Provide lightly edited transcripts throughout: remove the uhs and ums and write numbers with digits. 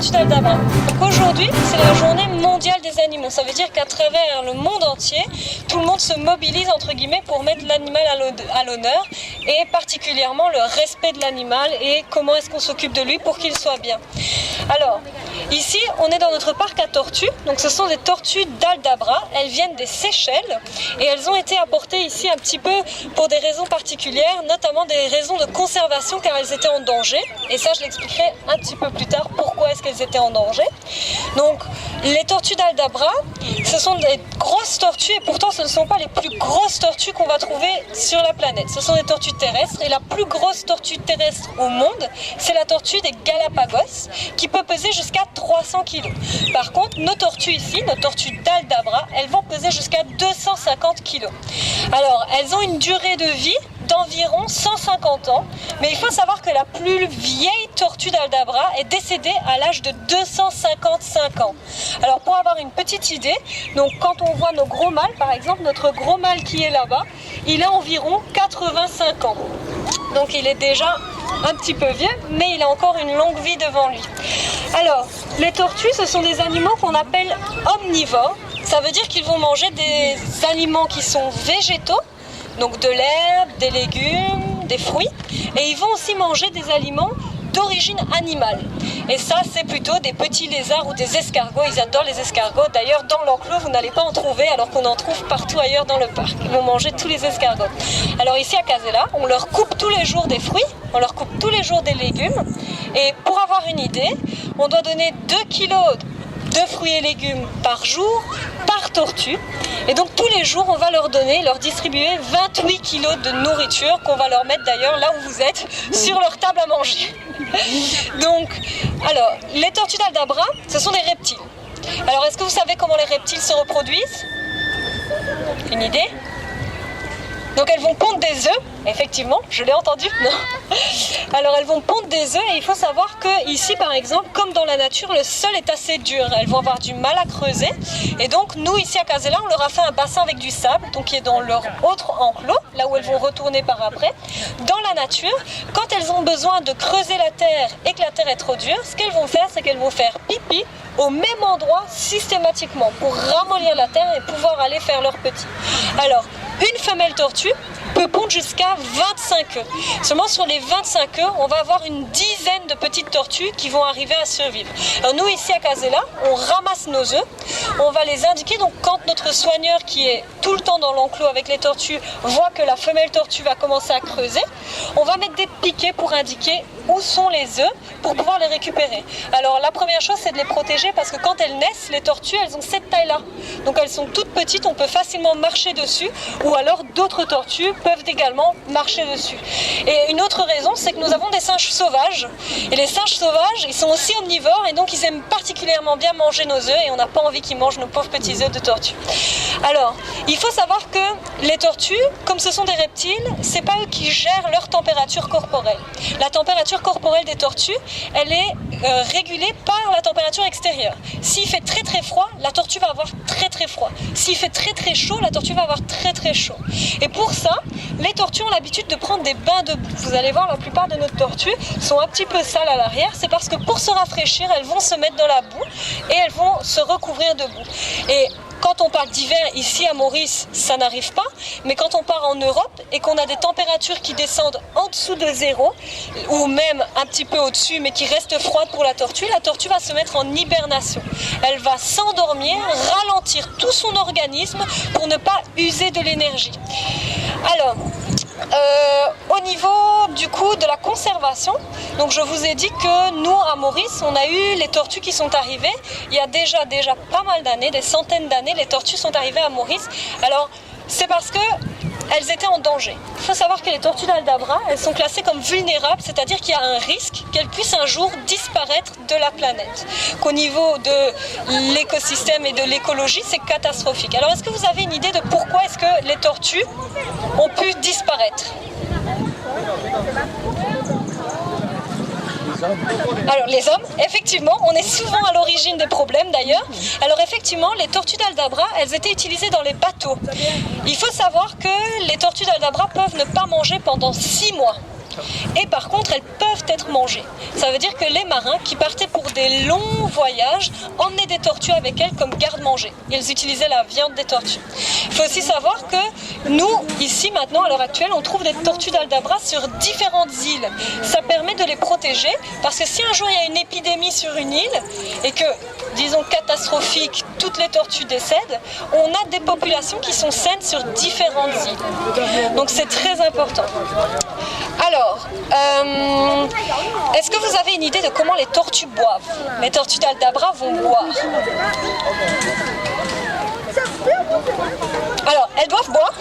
tortues d'Aldabra. Donc aujourd'hui, c'est la journée mondiale des animaux. Ça veut dire qu'à travers le monde entier, tout le monde se mobilise entre guillemets pour mettre l'animal à l'honneur et particulièrement le respect de l'animal et comment est-ce qu'on s'occupe de lui pour qu'il soit bien. Alors, ici, on est dans notre parc à tortues. Donc ce sont des tortues d'Aldabra. Elles viennent des Seychelles et elles ont été apportées ici un petit peu pour des raisons particulières, notamment des raisons de conservation car elles étaient en danger. Et ça, je l'expliquerai un petit peu plus tard pourquoi est-ce qu'elles étaient en danger. Donc, les tortues d'Aldabra, ce sont des grosses tortues et pourtant ce ne sont pas les plus grosses tortues qu'on va trouver sur la planète. Ce sont des tortues terrestres et la plus grosse tortue terrestre au monde, c'est la tortue des Galapagos qui peut peser jusqu'à 300 kg. Par contre, nos tortues ici, nos tortues d'Aldabra, elles vont peser jusqu'à 250 kg. Alors, elles ont une durée de vie d'environ 150 ans, mais il faut savoir que la plus vieille tortue d'Aldabra est décédée à l'âge de 255 ans. Alors pour avoir une petite idée, donc quand on voit nos gros mâles, par exemple, notre gros mâle qui est là-bas, il a environ 85 ans. Donc il est déjà un petit peu vieux, mais il a encore une longue vie devant lui. Alors, les tortues, ce sont des animaux qu'on appelle omnivores. Ça veut dire qu'ils vont manger des aliments qui sont végétaux, donc de l'herbe, des légumes, des fruits, et ils vont aussi manger des aliments d'origine animale. Et ça, c'est plutôt des petits lézards ou des escargots. Ils adorent les escargots. D'ailleurs, dans l'enclos, vous n'allez pas en trouver, alors qu'on en trouve partout ailleurs dans le parc. Ils vont manger tous les escargots. Alors ici à Casella, on leur coupe tous les jours des fruits, on leur coupe tous les jours des légumes. Et pour avoir une idée, on doit donner 2 kilos de fruits et légumes par jour, par tortue. Et donc tous les jours, on va leur donner, leur distribuer 28 kilos de nourriture qu'on va leur mettre d'ailleurs là où vous êtes, sur leur table à manger. Donc, alors, les tortues d'Aldabra, ce sont des reptiles. Alors, est-ce que vous savez comment les reptiles se reproduisent? Une idée? Donc elles vont pondre des œufs, effectivement, je l'ai entendu, non? Alors elles vont pondre des œufs et il faut savoir que ici par exemple, comme dans la nature, le sol est assez dur, elles vont avoir du mal à creuser et donc nous ici à Casella, on leur a fait un bassin avec du sable, donc qui est dans leur autre enclos, là où elles vont retourner par après. Dans la nature, quand elles ont besoin de creuser la terre et que la terre est trop dure, ce qu'elles vont faire, c'est qu'elles vont faire pipi au même endroit systématiquement pour ramollir la terre et pouvoir aller faire leurs petits. Alors, une femelle tortue peut pondre jusqu'à 25 œufs. Seulement sur les 25 œufs, on va avoir une dizaine de petites tortues qui vont arriver à survivre. Alors nous ici à Casella, on ramasse nos œufs, on va les indiquer. Donc quand notre soigneur qui est tout le temps dans l'enclos avec les tortues voit que la femelle tortue va commencer à creuser, on va mettre des piquets pour indiquer où sont les œufs pour pouvoir les récupérer. Alors la première chose, c'est de les protéger parce que quand elles naissent, les tortues, elles ont cette taille-là. Donc elles sont toutes petites, on peut facilement marcher dessus ou alors d'autres tortues peuvent également marcher dessus. Et une autre raison, c'est que nous avons des singes sauvages. Et les singes sauvages, ils sont aussi omnivores et donc ils aiment particulièrement bien manger nos œufs et on n'a pas envie qu'ils mangent nos pauvres petits œufs de tortue. Alors, il faut savoir que les tortues, comme ce sont des reptiles, c'est pas eux qui gèrent leur température corporelle. La température corporelle des tortues, elle est régulée par la température extérieure. S'il fait très très froid, la tortue va avoir très très froid. S'il fait très très chaud, la tortue va avoir très très chaud. Et pour ça, les tortues ont l'habitude de prendre des bains de boue. Vous allez voir, la plupart de nos tortues sont un petit peu sales à l'arrière. C'est parce que pour se rafraîchir, elles vont se mettre dans la boue et elles vont se recouvrir de boue. Et quand on parle d'hiver, ici à Maurice, ça n'arrive pas. Mais quand on part en Europe et qu'on a des températures qui descendent en dessous de 0, ou même un petit peu au-dessus, mais qui restent froides pour la tortue va se mettre en hibernation. Elle va s'endormir, ralentir tout son organisme pour ne pas user de l'énergie. Alors, au niveau du coup de la conservation, donc je vous ai dit que nous à Maurice on a eu les tortues qui sont arrivées il y a déjà pas mal d'années, des centaines d'années, les tortues sont arrivées à Maurice. Alors c'est parce que elles étaient en danger. Il faut savoir que les tortues d'Aldabra, elles sont classées comme vulnérables, c'est-à-dire qu'il y a un risque qu'elles puissent un jour disparaître de la planète. Qu'au niveau de l'écosystème et de l'écologie, c'est catastrophique. Alors est-ce que vous avez une idée de pourquoi est-ce que les tortues ont pu disparaître ? Alors les hommes, effectivement, on est souvent à l'origine des problèmes d'ailleurs. Alors effectivement, les tortues d'Aldabra, elles étaient utilisées dans les bateaux. Il faut savoir que les tortues d'Aldabra peuvent ne pas manger pendant 6 mois. et par contre elles peuvent être mangées. Ça veut dire que les marins qui partaient pour des longs voyages emmenaient des tortues avec elles comme garde-manger. Ils utilisaient la viande des tortues. Il faut aussi savoir que nous, ici maintenant, à l'heure actuelle, on trouve des tortues d'Aldabra sur différentes îles. Ça permet de les protéger parce que si un jour il y a une épidémie sur une île et que, disons catastrophique, toutes les tortues décèdent, on a des populations qui sont saines sur différentes îles. Donc c'est très important. Alors, est-ce que vous avez une idée de comment les tortues boivent? Les tortues d'Aldabra vont boire. Alors, elles doivent boire.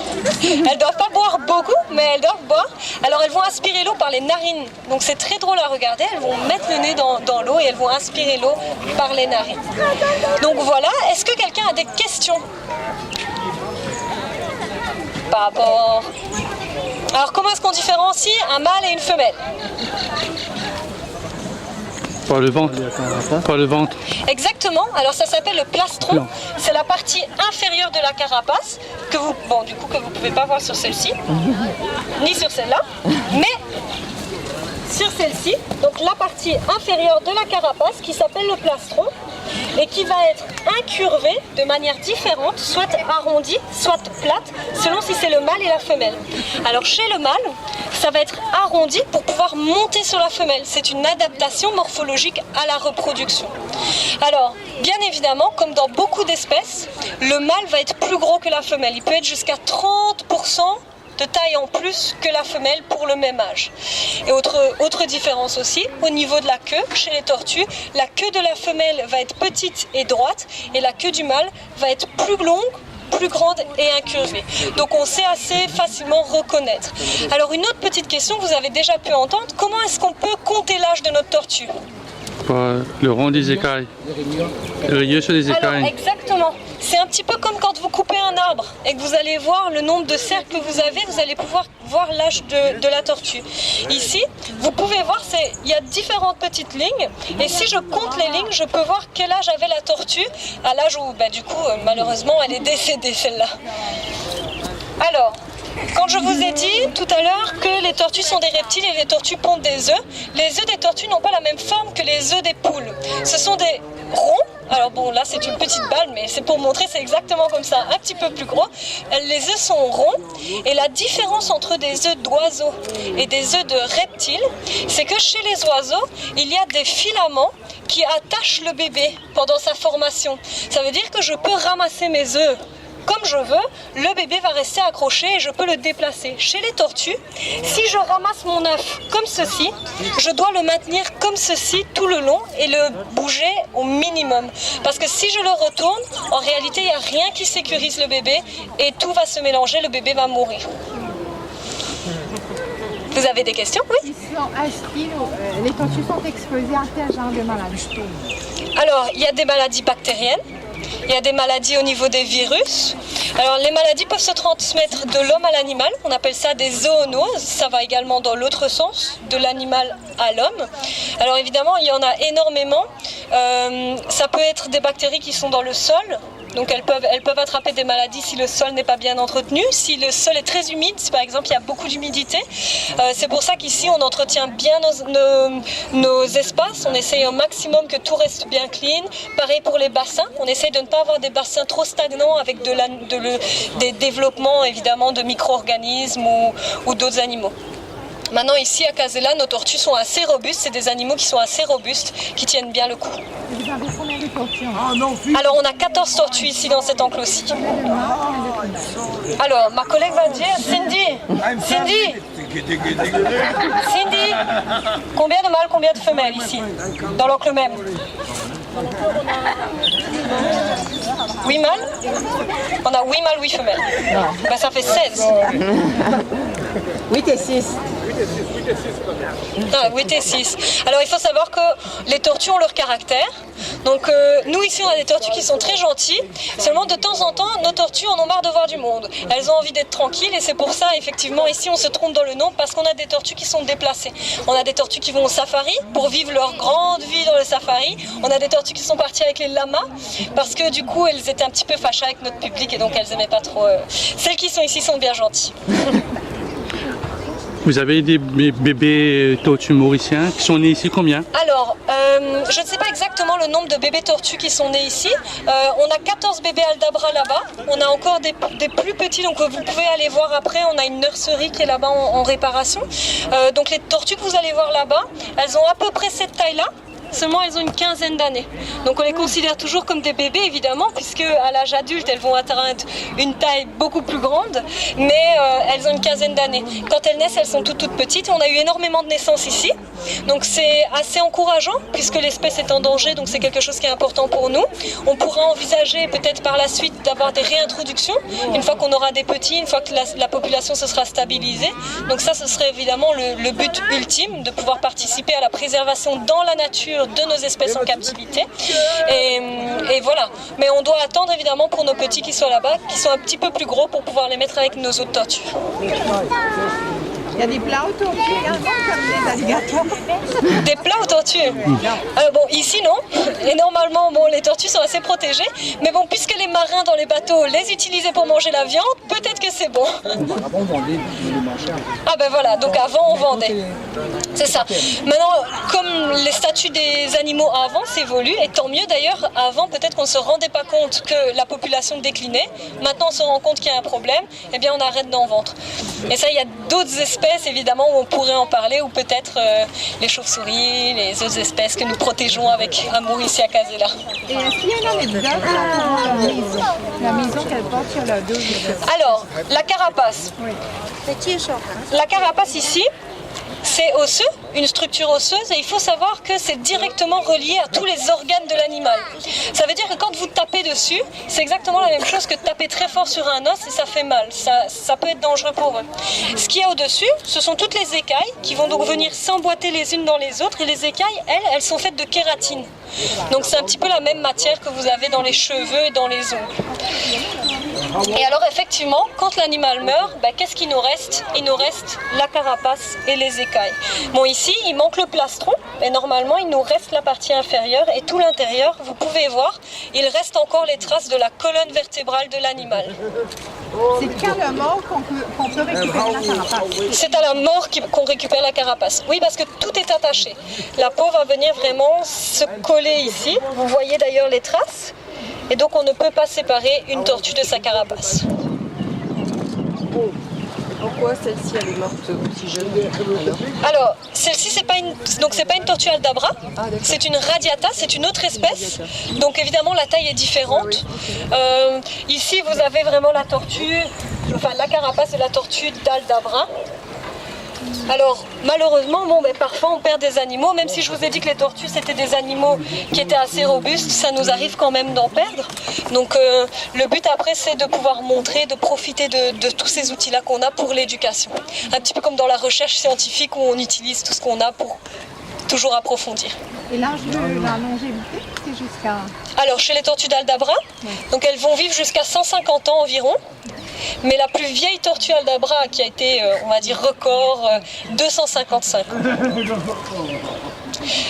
Elles doivent pas boire beaucoup, mais elles doivent boire. Alors, elles vont aspirer l'eau par les narines. Donc, c'est très drôle à regarder. Elles vont mettre le nez dans l'eau et elles vont aspirer l'eau par les narines. Donc, voilà. Est-ce que quelqu'un a des questions par rapport... Alors, comment est-ce qu'on différencie un mâle et une femelle? Par le ventre. Par le ventre. Exactement. Alors ça s'appelle le plastron. C'est la partie inférieure de la carapace que vous, que vous pouvez pas voir sur celle-ci, ni sur celle-là, mais sur celle-ci. Donc la partie inférieure de la carapace qui s'appelle le plastron et qui va être incurvée de manière différente, soit arrondie, soit plate, selon si c'est le mâle et la femelle. Alors chez le mâle, ça va être arrondi pour pouvoir monter sur la femelle. C'est une adaptation morphologique à la reproduction. Alors, bien évidemment, comme dans beaucoup d'espèces, le mâle va être plus gros que la femelle. Il peut être jusqu'à 30% de taille en plus que la femelle pour le même âge. Et autre différence aussi, au niveau de la queue, chez les tortues, la queue de la femelle va être petite et droite et la queue du mâle va être plus longue, plus grande et incurvée. Donc on sait assez facilement reconnaître. Alors une autre petite question que vous avez déjà pu entendre, comment est-ce qu'on peut compter l'âge de notre tortue? Le rond des écailles. Le rayeux sur les écailles. Alors exactement. C'est un petit peu comme quand vous coupez un arbre et que vous allez voir le nombre de cercles que vous avez, vous allez pouvoir voir l'âge de la tortue. Ici, vous pouvez voir, il y a différentes petites lignes et si je compte les lignes, je peux voir quel âge avait la tortue à l'âge où, du coup, malheureusement, elle est décédée celle-là. Alors, quand je vous ai dit tout à l'heure que les tortues sont des reptiles et les tortues pondent des œufs, les œufs des tortues n'ont pas la même forme que les œufs des poules. Ce sont des ronds. Alors bon, là c'est une petite balle, mais c'est pour montrer, c'est exactement comme ça, un petit peu plus gros. Les œufs sont ronds et la différence entre des œufs d'oiseaux et des œufs de reptiles, c'est que chez les oiseaux, il y a des filaments qui attachent le bébé pendant sa formation. Ça veut dire que je peux ramasser mes œufs comme je veux, le bébé va rester accroché et je peux le déplacer. Chez les tortues, si je ramasse mon œuf comme ceci, je dois le maintenir comme ceci tout le long et le bouger au minimum. Parce que si je le retourne, en réalité, il n'y a rien qui sécurise le bébé et tout va se mélanger, le bébé va mourir. Vous avez des questions? Oui. Les tortues sont exposées à quel genre de maladie? Alors, il y a des maladies bactériennes. Il y a des maladies au niveau des virus. Alors les maladies peuvent se transmettre de l'homme à l'animal, on appelle ça des zoonoses, ça va également dans l'autre sens, de l'animal à l'homme. Alors évidemment, il y en a énormément. Ça peut être des bactéries qui sont dans le sol. Donc elles peuvent attraper des maladies si le sol n'est pas bien entretenu, si le sol est très humide, si par exemple il y a beaucoup d'humidité. C'est pour ça qu'ici on entretient bien nos espaces, on essaye au maximum que tout reste bien clean. Pareil pour les bassins, on essaye de ne pas avoir des bassins trop stagnants avec des développements évidemment de micro-organismes ou d'autres animaux. Maintenant ici à Casella, nos tortues sont assez robustes, c'est des animaux qui sont assez robustes, qui tiennent bien le coup. Vous avez combien de tortues? Alors on a 14 tortues ici dans cet enclos-ci. Alors ma collègue va dire, Cindy, combien de mâles, combien de femelles ici, dans l'enclos même? 8 mâles? On a 8 mâles, 8 femelles. Ben, ça fait 16. 8 et 6. 8 et 6. Alors il faut savoir que les tortues ont leur caractère. Donc nous ici on a des tortues qui sont très gentilles. Seulement de temps en temps nos tortues en ont marre de voir du monde. Elles ont envie d'être tranquilles et c'est pour ça effectivement ici on se trompe dans le nom parce qu'on a des tortues qui sont déplacées. On a des tortues qui vont au safari pour vivre leur grande vie dans le safari. On a des tortues qui sont parties avec les lamas parce que du coup elles étaient un petit peu fâchées avec notre public et donc elles aimaient pas trop. Celles qui sont ici sont bien gentilles. Vous avez des bébés tortues mauriciens qui sont nés ici, combien? Alors, je ne sais pas exactement le nombre de bébés tortues qui sont nés ici. On a 14 bébés aldabra là-bas. On a encore des plus petits, donc vous pouvez aller voir après. On a une nurserie qui est là-bas en réparation. Donc les tortues que vous allez voir là-bas, elles ont à peu près cette taille-là. Seulement elles ont une quinzaine d'années. Donc on les considère toujours comme des bébés évidemment, puisque à l'âge adulte elles vont atteindre une taille beaucoup plus grande, mais elles ont une quinzaine d'années. Quand elles naissent, elles sont toutes petites. On a eu énormément de naissances ici, donc c'est assez encourageant puisque l'espèce est en danger, donc c'est quelque chose qui est important pour nous. On pourra envisager peut-être par la suite d'avoir des réintroductions, une fois qu'on aura des petits, une fois que la population se sera stabilisée. Donc ça, ce serait évidemment le but ultime, de pouvoir participer à la préservation dans la nature de nos espèces en captivité. Et voilà. Mais on doit attendre évidemment pour nos petits qui sont là-bas, qui sont un petit peu plus gros pour pouvoir les mettre avec nos autres tortues. Il y a des plats aux tortues également, comme les alligators. Des plats aux tortues? Bon, ici non. Et normalement, bon, les tortues sont assez protégées. Mais bon, puisque les marins dans les bateaux les utilisaient pour manger la viande, peut-être que c'est bon. Ah ben voilà, donc avant on vendait. C'est ça. Maintenant, comme les statuts des animaux avant s'évoluent, et tant mieux d'ailleurs, avant peut-être qu'on ne se rendait pas compte que la population déclinait. Maintenant on se rend compte qu'il y a un problème, eh bien on arrête d'en vendre. Et ça, il y a d'autres espèces évidemment où on pourrait en parler, ou peut-être les chauves-souris, les autres espèces que nous protégeons avec amour ici à Casella. Et est-ce qu'il y a une anecdote sur la maison? La maison qu'elle porte sur le dos? Alors, la carapace. Oui. La carapace ici, c'est osseux, une structure osseuse, et il faut savoir que c'est directement relié à tous les organes de l'animal. Ça veut dire que quand vous tapez dessus, c'est exactement la même chose que de taper très fort sur un os et ça fait mal. Ça peut être dangereux pour eux. Ce qu'il y a au-dessus, ce sont toutes les écailles qui vont donc venir s'emboîter les unes dans les autres, et les écailles, elles sont faites de kératine. Donc c'est un petit peu la même matière que vous avez dans les cheveux et dans les ongles. Et alors effectivement, quand l'animal meurt, qu'est-ce qu'il nous reste? Il nous reste la carapace et les écailles. Bon, ici, il manque le plastron, et normalement, il nous reste la partie inférieure, et tout l'intérieur, vous pouvez voir, il reste encore les traces de la colonne vertébrale de l'animal. C'est qu'à la mort qu'on peut récupérer la carapace. C'est à la mort qu'on récupère la carapace. Oui, parce que tout est attaché. La peau va venir vraiment se coller ici. Vous voyez d'ailleurs les traces. Et donc on ne peut pas séparer une tortue de sa carapace. Pourquoi celle-ci elle est morte aussi jeune Alors, celle-ci c'est pas une tortue aldabra, c'est une radiata, c'est une autre espèce. Donc évidemment la taille est différente. Ici vous avez vraiment la tortue, enfin la carapace de la tortue d'aldabra. Alors malheureusement, parfois on perd des animaux, même si je vous ai dit que les tortues c'était des animaux qui étaient assez robustes, ça nous arrive quand même d'en perdre. Donc le but après c'est de pouvoir montrer, de profiter de tous ces outils-là qu'on a pour l'éducation. Un petit peu comme dans la recherche scientifique où on utilise tout ce qu'on a pour toujours approfondir. Et l'âge de la longévité, c'est jusqu'à... Alors chez les tortues d'aldabra, donc elles vont vivre jusqu'à 150 ans environ. Mais la plus vieille tortue aldabra qui a été, on va dire, record, 255 ans.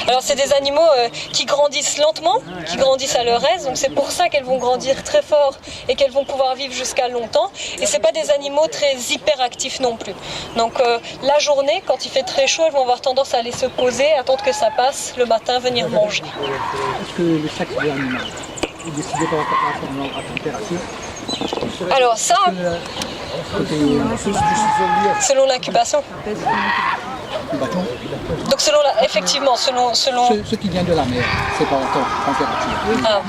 Alors c'est des animaux qui grandissent lentement, qui grandissent à leur aise, donc c'est pour ça qu'elles vont grandir très fort et qu'elles vont pouvoir vivre jusqu'à longtemps. Et c'est pas des animaux très hyperactifs non plus. Donc la journée, quand il fait très chaud, elles vont avoir tendance à aller se poser, attendre que ça passe, le matin venir manger. Est-ce que le sexe de l'animal est décidé par la température? Alors ça, selon l'incubation. Donc effectivement, selon... Ce qui vient de la mer, c'est par température. Ah.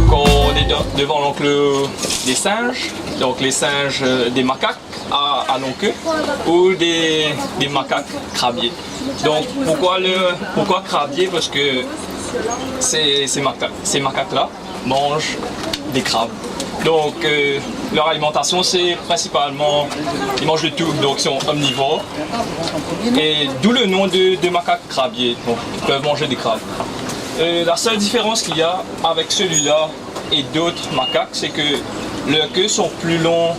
Quand on est devant l'enclos des singes, donc les singes des macaques à longue queue ou des macaques crabiers. Donc pourquoi crabier? Parce que ces macaques-là mangent des crabes. Donc leur alimentation c'est principalement, ils mangent de tout, donc ils sont omnivores. Et d'où le nom de macaques crabiers, donc ils peuvent manger des crabes. La seule différence qu'il y a avec celui-là et d'autres macaques, c'est que leurs queues sont plus longs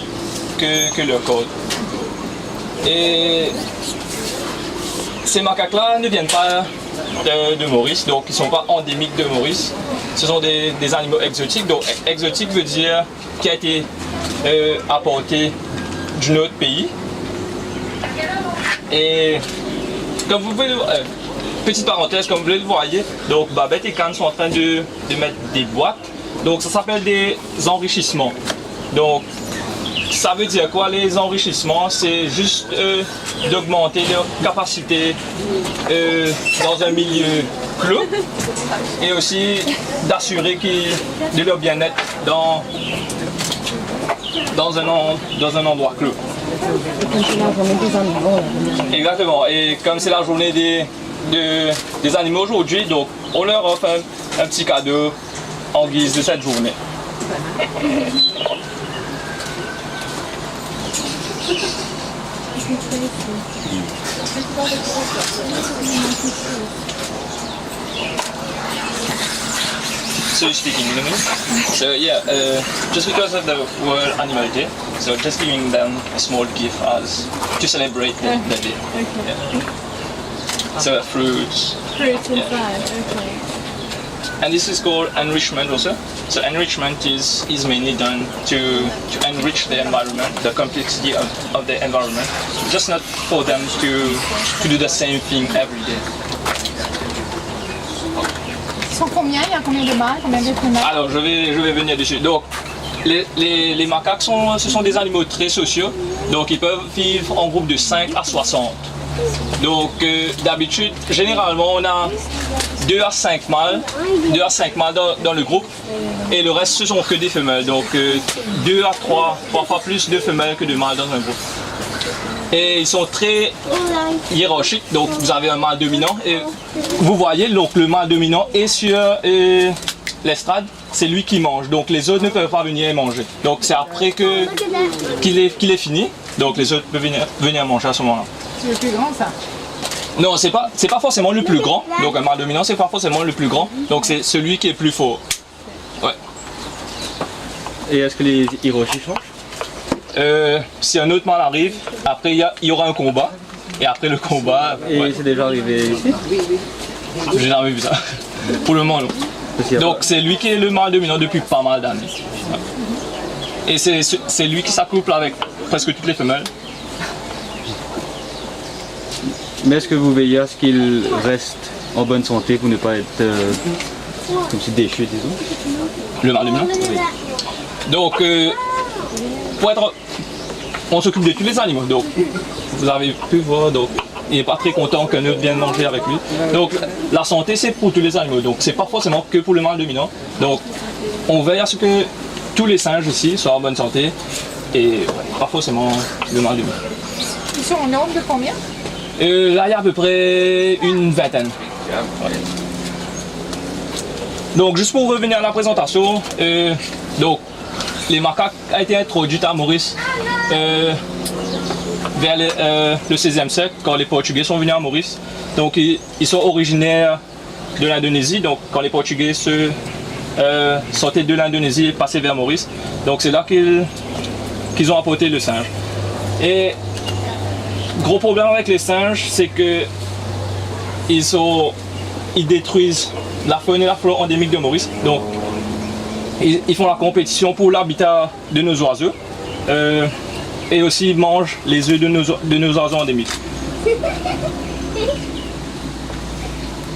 que leur corps. Et ces macaques-là ne viennent pas de Maurice, donc ils ne sont pas endémiques de Maurice. Ce sont des animaux exotiques. Donc exotique veut dire qui a été apporté d'un autre pays. Et comme vous pouvez le voir, petite parenthèse, comme vous le voyez, donc Babette et Cannes sont en train de mettre des boîtes. Donc ça s'appelle des enrichissements. Donc ça veut dire quoi les enrichissements? C'est juste d'augmenter leur capacité dans un milieu clos et aussi d'assurer de leur bien-être dans un endroit clos. Exactement. Et comme c'est la journée des animaux aujourd'hui, donc on leur offre un petit cadeau en guise de cette journée. So you speak English? So yeah, just because of the World Animal Day, so just giving them a small gift to celebrate the day. Okay. Yeah. So fruits. Fruits Yeah. inside, okay. And this is called enrichment also. So enrichment is mainly done to enrich the environment, the complexity of the environment. Just not for them to do the same thing every day. Ils sont combien? Il y a combien de mâles? Combien de femelles? Alors je vais venir dessus. Donc les macaques ce sont des animaux très sociaux. Donc ils peuvent vivre en groupe de 5 à 60. Donc d'habitude, généralement on a 2 à 5 mâles dans le groupe et le reste ce sont que des femelles. Donc 2 à 3 fois plus de femelles que de mâles dans un groupe. Et ils sont très hiérarchiques, donc vous avez un mâle dominant et vous voyez donc le mâle dominant est sur l'estrade, c'est lui qui mange, donc les autres ne peuvent pas venir manger. Donc c'est après qu'il est fini, donc les autres peuvent venir manger à ce moment-là. C'est le plus grand, ça? Non, c'est pas forcément le plus grand, donc un mâle dominant c'est pas forcément le plus grand, donc c'est celui qui est plus fort. Ouais. Et est-ce que les hiérarchies changent? Si un autre mâle arrive, après il y aura un combat, et après le combat... Et ouais. c'est déjà arrivé ici? J'ai jamais vu ça. Pour le moment, non. Donc c'est lui qui est le mâle dominant depuis pas mal d'années. Ouais. Et c'est lui qui s'accouple avec presque toutes les femelles. Mais est-ce que vous veillez à ce qu'il reste en bonne santé pour ne pas être comme si déchu, disons? Le mâle dominant? Oui. Donc, on s'occupe de tous les animaux. Donc, vous avez pu voir, donc, il n'est pas très content qu'un autre vienne manger avec lui. Donc, la santé, c'est pour tous les animaux. Donc, c'est pas forcément que pour le mâle dominant. Donc, on veille à ce que tous les singes ici soient en bonne santé et pas forcément le mâle dominant. Ils sont en nombre de combien? Là, il y a à peu près une vingtaine. Ouais. Donc, juste pour revenir à la présentation, donc, les macaques ont été introduits à Maurice vers le XVIe siècle, quand les Portugais sont venus à Maurice. Donc, ils sont originaires de l'Indonésie. Donc, quand les Portugais sortaient de l'Indonésie et passaient vers Maurice, donc c'est là qu'ils ont apporté le singe. Et gros problème avec les singes, c'est que ils détruisent la faune et la flore endémique de Maurice. Donc, ils font la compétition pour l'habitat de nos oiseaux et aussi ils mangent les œufs de nos oiseaux endémiques.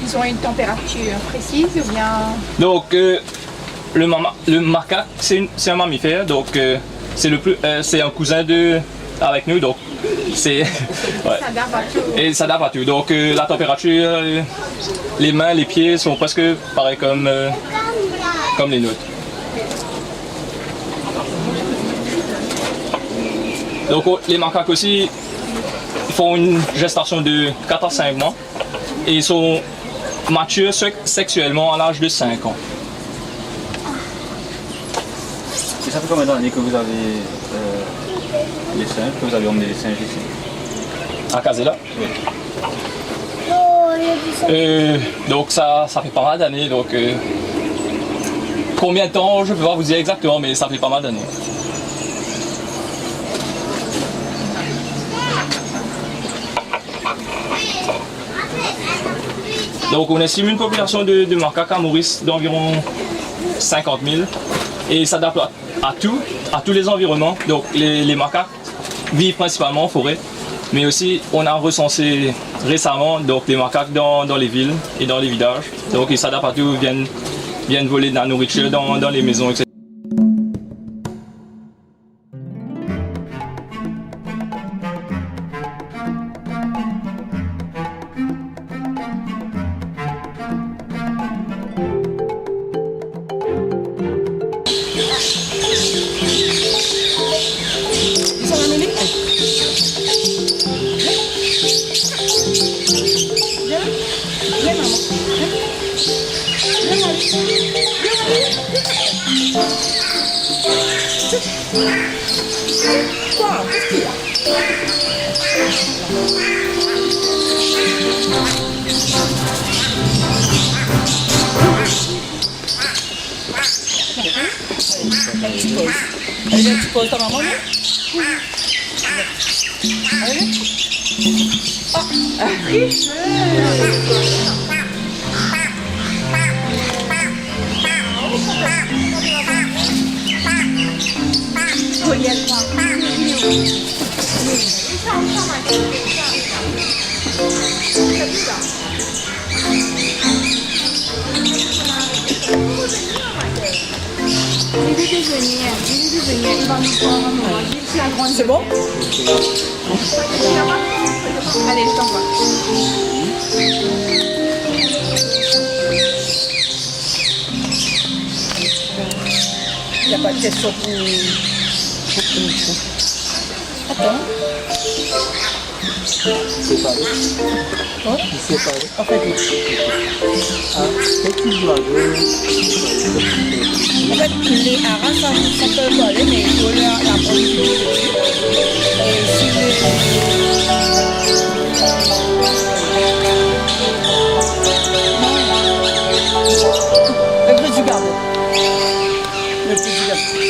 Ils ont une température précise ou bien? Donc, le macaque, c'est un mammifère, donc c'est un cousin avec nous, donc c'est... Ouais. Ça s'adapte à tout. Et ça s'adapte à tout. Donc la température, les mains, les pieds sont presque pareils comme les nôtres. Donc les macaques aussi ils font une gestation de 4 à 5 mois et ils sont matures sexuellement à l'âge de 5 ans. Et ça fait combien d'années que vous avez les singes, que vous avez emmené les singes ici? À Casella? Oui. Donc ça fait pas mal d'années. Donc combien de temps, je ne peux pas vous dire exactement, mais ça fait pas mal d'années. Donc on estime une population de macaques à Maurice d'environ 50 000 et s'adapte à tous les environnements. Donc les macaques vivent principalement en forêt, mais aussi on a recensé récemment donc, les macaques dans les villes et dans les villages. Donc ils s'adaptent à tout, viennent voler de la nourriture dans les maisons, etc. Elle expose ta maman, non? C'est bon? Allez, je t'envoie. Il n'y a pas de question pour... Attends. Séparé. Hein? Séparé. En fait, Petit joyeux. en fait, les haras, ça peut voler, mais il faut la produire. Et si le gris du gardon. Le petit du gardon.